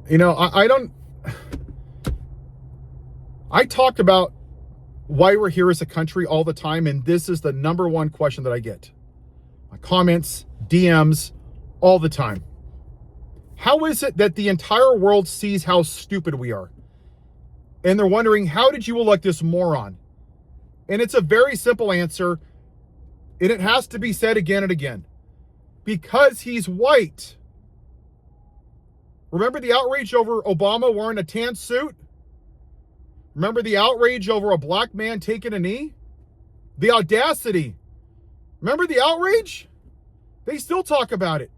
I don't. I talk about why we're here as a country all the time, and this is the number one question that I get. My comments, DMs, all the time. How is it that the entire world sees how stupid we are? And they're wondering, how did you elect this moron? And it's a very simple answer, and it has to be said again and again. Because he's white. Remember the outrage over Obama wearing a tan suit? Remember the outrage over a black man taking a knee? The audacity. Remember the outrage? They still talk about it.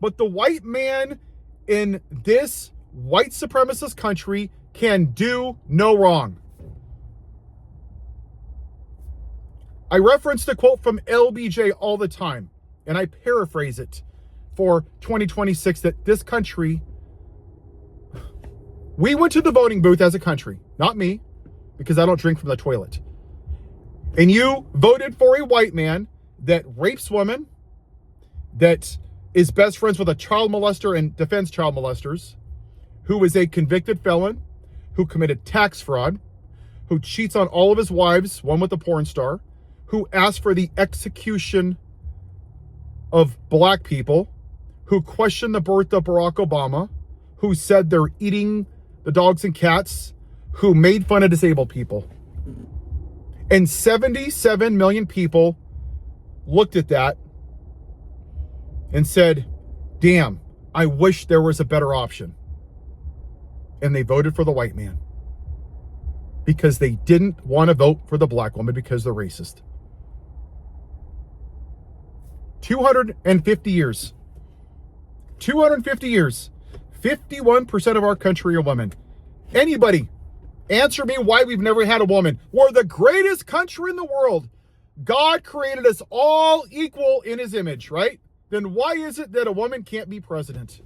But the white man in this white supremacist country can do no wrong. I reference the quote from LBJ all the time, and I paraphrase it for 2026, that this country, we went to the voting booth as a country, not me, because I don't drink from the toilet. And you voted for a white man that rapes women, that is best friends with a child molester and defends child molesters, who is a convicted felon, who committed tax fraud, who cheats on all of his wives, one with a porn star, who asked for the execution of black people, who questioned the birth of Barack Obama, who said they're eating the dogs and cats, who made fun of disabled people. And 77 million people looked at that and said, damn, I wish there was a better option. And they voted for the white man because they didn't want to vote for the black woman because they're racist. 250 years. 250 years. 51% of our country are women. Anybody, answer me why we've never had a woman. We're the greatest country in the world. God created us all equal in his image, right? Then why is it that a woman can't be president?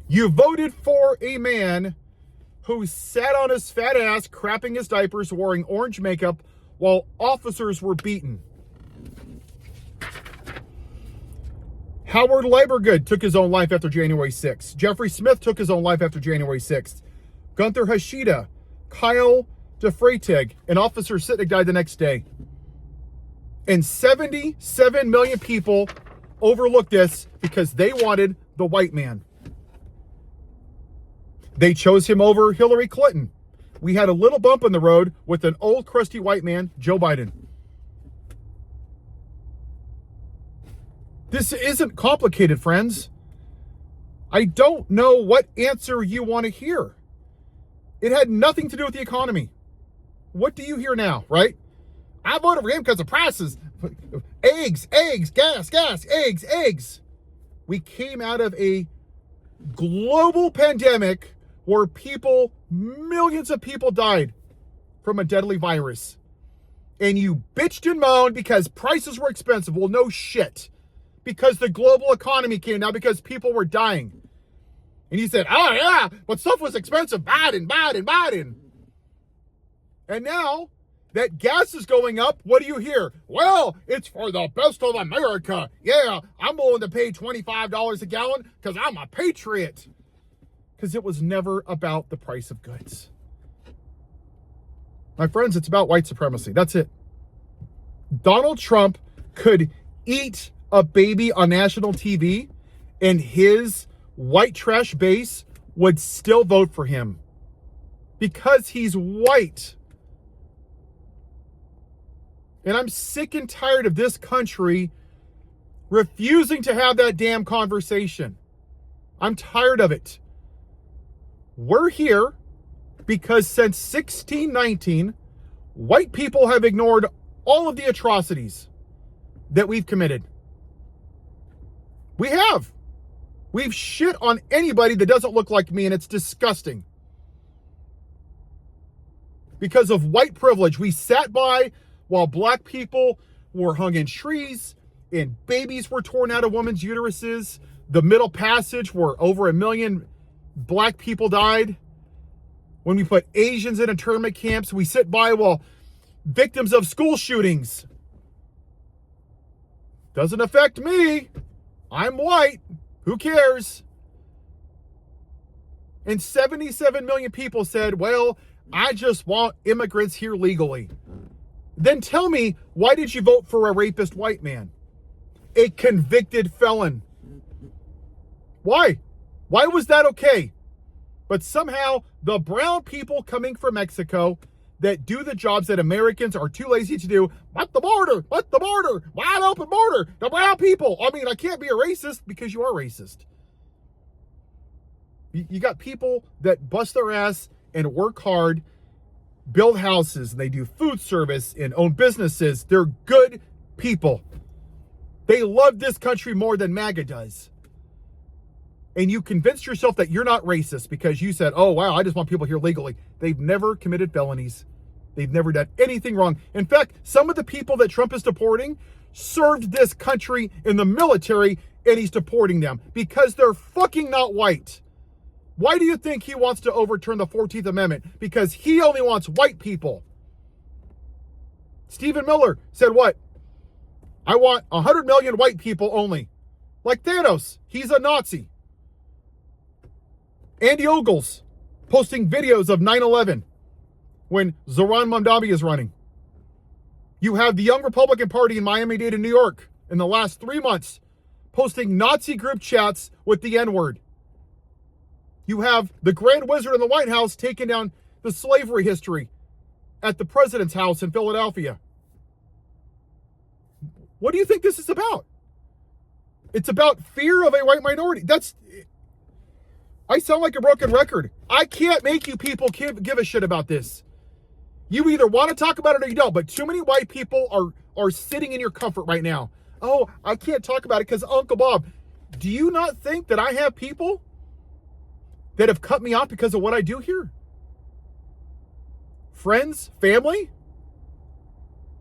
You voted for a man who sat on his fat ass, crapping his diapers, wearing orange makeup while officers were beaten. Howard Leibergood took his own life after January 6th. Jeffrey Smith took his own life after January 6th. Gunther Hashida, Kyle DeFreitig, and Officer Sitnik died the next day. And 77 million people overlooked this because they wanted the white man. They chose him over Hillary Clinton. We had a little bump in the road with an old crusty white man, Joe Biden. This isn't complicated, friends. I don't know what answer you want to hear. It had nothing to do with the economy. What do you hear now, right? I voted for him because of prices. Eggs, gas, eggs. We came out of a global pandemic where millions of people died from a deadly virus. And you bitched and moaned because prices were expensive. Well, no shit. Because the global economy came down because people were dying. And you said, oh yeah, but stuff was expensive. Biden. And now that gas is going up, what do you hear? Well, it's for the best of America. Yeah, I'm willing to pay $25 a gallon because I'm a patriot. Because it was never about the price of goods. My friends, it's about white supremacy. That's it. Donald Trump could eat a baby on national TV and his white trash base would still vote for him because he's white. And I'm sick and tired of this country refusing to have that damn conversation. I'm tired of it. We're here because since 1619, white people have ignored all of the atrocities that we've committed. We have. We've shit on anybody that doesn't look like me, and it's disgusting. Because of white privilege, we sat by while black people were hung in trees and babies were torn out of women's uteruses. The Middle Passage, where over 1 million black people died. When we put Asians in internment camps, we sit by while victims of school shootings. Doesn't affect me. I'm white. Who cares? And 77 million people said, well, I just want immigrants here legally. Then tell me, why did you vote for a rapist white man? A convicted felon. Why? Why was that okay? But somehow the brown people coming from Mexico that do the jobs that Americans are too lazy to do, wide open border, the brown people. I mean, I can't be a racist because you are racist. You got people that bust their ass and work hard, build houses, and they do food service and own businesses. They're good people. They love this country more than MAGA does. And you convinced yourself that you're not racist because you said, oh, wow, I just want people here legally. They've never committed felonies. They've never done anything wrong. In fact, some of the people that Trump is deporting served this country in the military, and he's deporting them because they're fucking not white. Why do you think he wants to overturn the 14th Amendment? Because he only wants white people. Stephen Miller said what? I want 100 million white people only. Like Thanos, he's a Nazi. Andy Ogles posting videos of 9/11 when Zohran Mamdani is running. You have the Young Republican Party in Miami-Dade and New York in the last 3 months posting Nazi group chats with the N-word. You have the Grand Wizard in the White House taking down the slavery history at the president's house in Philadelphia. What do you think this is about? It's about fear of a white minority. I sound like a broken record. I can't make you people give a shit about this. You either want to talk about it or you don't, but too many white people are sitting in your comfort right now. Oh, I can't talk about it because Uncle Bob. Do you not think that I have people that have cut me off because of what I do here? Friends, family?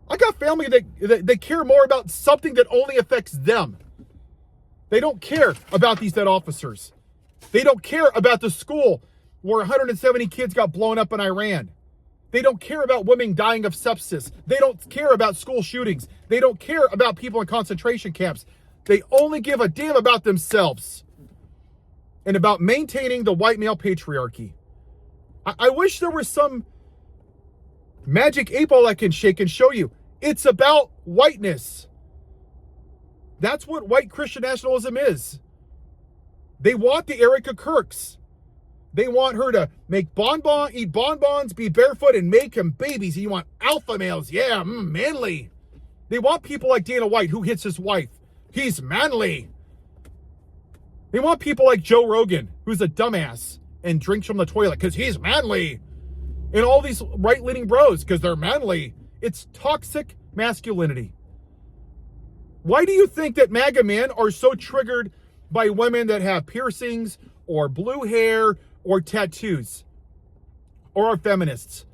I got family that care more about something that only affects them. They don't care about these dead officers. They don't care about the school where 170 kids got blown up in Iran. They don't care about women dying of sepsis. They don't care about school shootings. They don't care about people in concentration camps. They only give a damn about themselves and about maintaining the white male patriarchy. I wish there was some magic 8-ball I can shake and show you. It's about whiteness. That's what white Christian nationalism is. They want the Erica Kirks. They want her to make eat bonbons, be barefoot, and make them babies. And you want alpha males. Yeah, manly. They want people like Dana White, who hits his wife. He's manly. They want people like Joe Rogan, who's a dumbass and drinks from the toilet because he's manly. And all these right-leaning bros because they're manly. It's toxic masculinity. Why do you think that MAGA men are so triggered by women that have piercings or blue hair or tattoos or are feminists?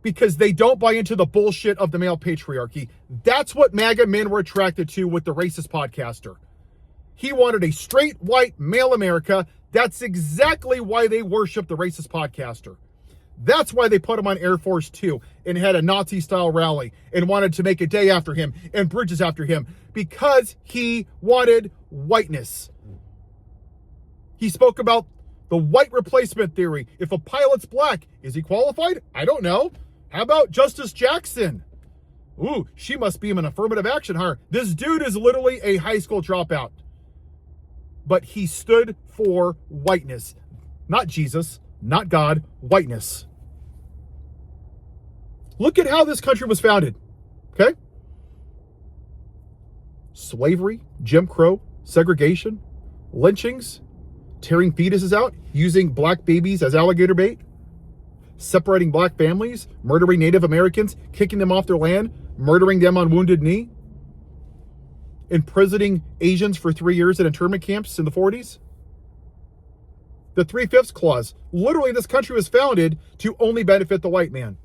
Because they don't buy into the bullshit of the male patriarchy. That's what MAGA men were attracted to with the racist podcaster. He wanted a straight white male America. That's exactly why they worship the racist podcaster. That's why they put him on Air Force 2 and had a Nazi-style rally and wanted to make a day after him and bridges after him because he wanted whiteness. He spoke about the white replacement theory. If a pilot's black, is he qualified? I don't know. How about Justice Jackson? Ooh, she must be an affirmative action hire. This dude is literally a high school dropout. But he stood for whiteness. Not Jesus, not God, whiteness. Look at how this country was founded, okay? Slavery, Jim Crow, segregation, lynchings, tearing fetuses out, using black babies as alligator bait, separating black families, murdering Native Americans, kicking them off their land, murdering them on Wounded Knee, imprisoning Asians for 3 years in internment camps in the 40s. The 3/5 clause. Literally, this country was founded to only benefit the white man.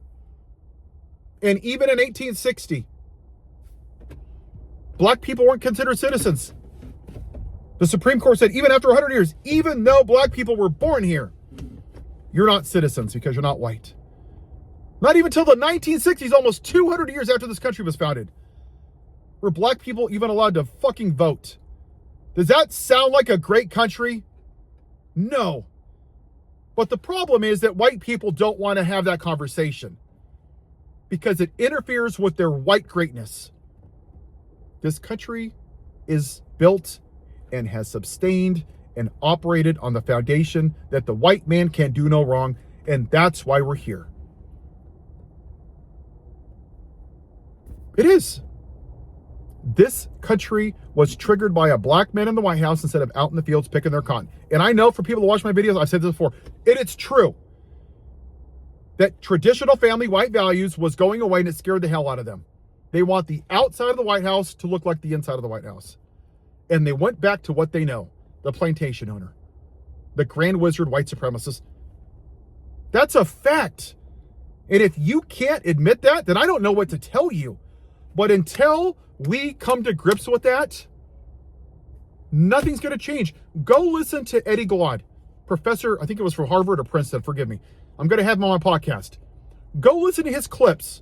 And even in 1860, black people weren't considered citizens. The Supreme Court said, even after 100 years, even though black people were born here, you're not citizens because you're not white. Not even until the 1960s, almost 200 years after this country was founded, were black people even allowed to fucking vote. Does that sound like a great country? No. But the problem is that white people don't want to have that conversation because it interferes with their white greatness. This country is built and has sustained and operated on the foundation that the white man can do no wrong, and that's why we're here. It is. This country was triggered by a black man in the White House instead of out in the fields picking their cotton. And I know for people to watch my videos, I've said this before, it's true that traditional family white values was going away and it scared the hell out of them. They want the outside of the White House to look like the inside of the White House. And they went back to what they know, the plantation owner, the grand wizard white supremacist. That's a fact. And if you can't admit that, then I don't know what to tell you. But until we come to grips with that, nothing's going to change. Go listen to Eddie Glaude, professor, I think it was from Harvard or Princeton, forgive me. I'm going to have him on my podcast. Go listen to his clips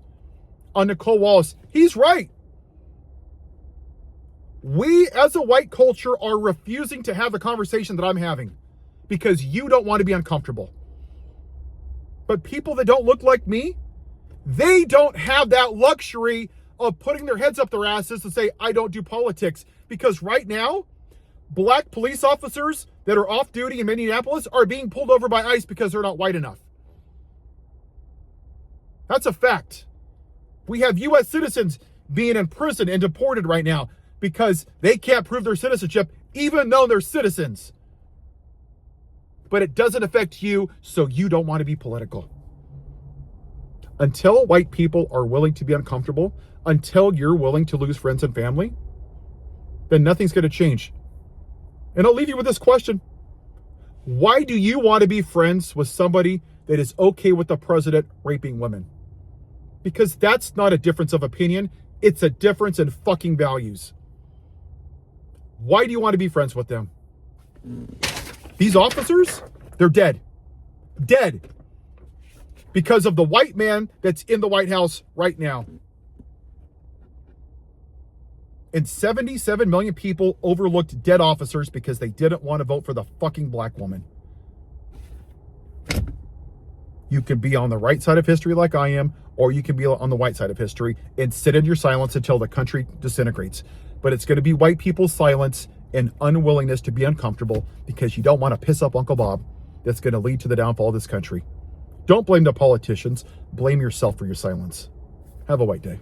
on Nicole Wallace. He's right. We as a white culture are refusing to have the conversation that I'm having because you don't want to be uncomfortable. But people that don't look like me, they don't have that luxury of putting their heads up their asses and say, I don't do politics. Because right now, black police officers that are off duty in Minneapolis are being pulled over by ICE because they're not white enough. That's a fact. We have U.S. citizens being in prison and deported right now because they can't prove their citizenship, even though they're citizens. But it doesn't affect you, so you don't want to be political. Until white people are willing to be uncomfortable, until you're willing to lose friends and family, then nothing's going to change. And I'll leave you with this question. Why do you want to be friends with somebody that is okay with the president raping women? Because that's not a difference of opinion. It's a difference in fucking values. Why do you want to be friends with them? These officers, they're dead. Dead. Because of the white man that's in the White House right now. And 77 million people overlooked dead officers because they didn't want to vote for the fucking black woman. You can be on the right side of history like I am, or you can be on the white side of history and sit in your silence until the country disintegrates. But it's going to be white people's silence and unwillingness to be uncomfortable because you don't want to piss up Uncle Bob that's going to lead to the downfall of this country. Don't blame the politicians. Blame yourself for your silence. Have a white day.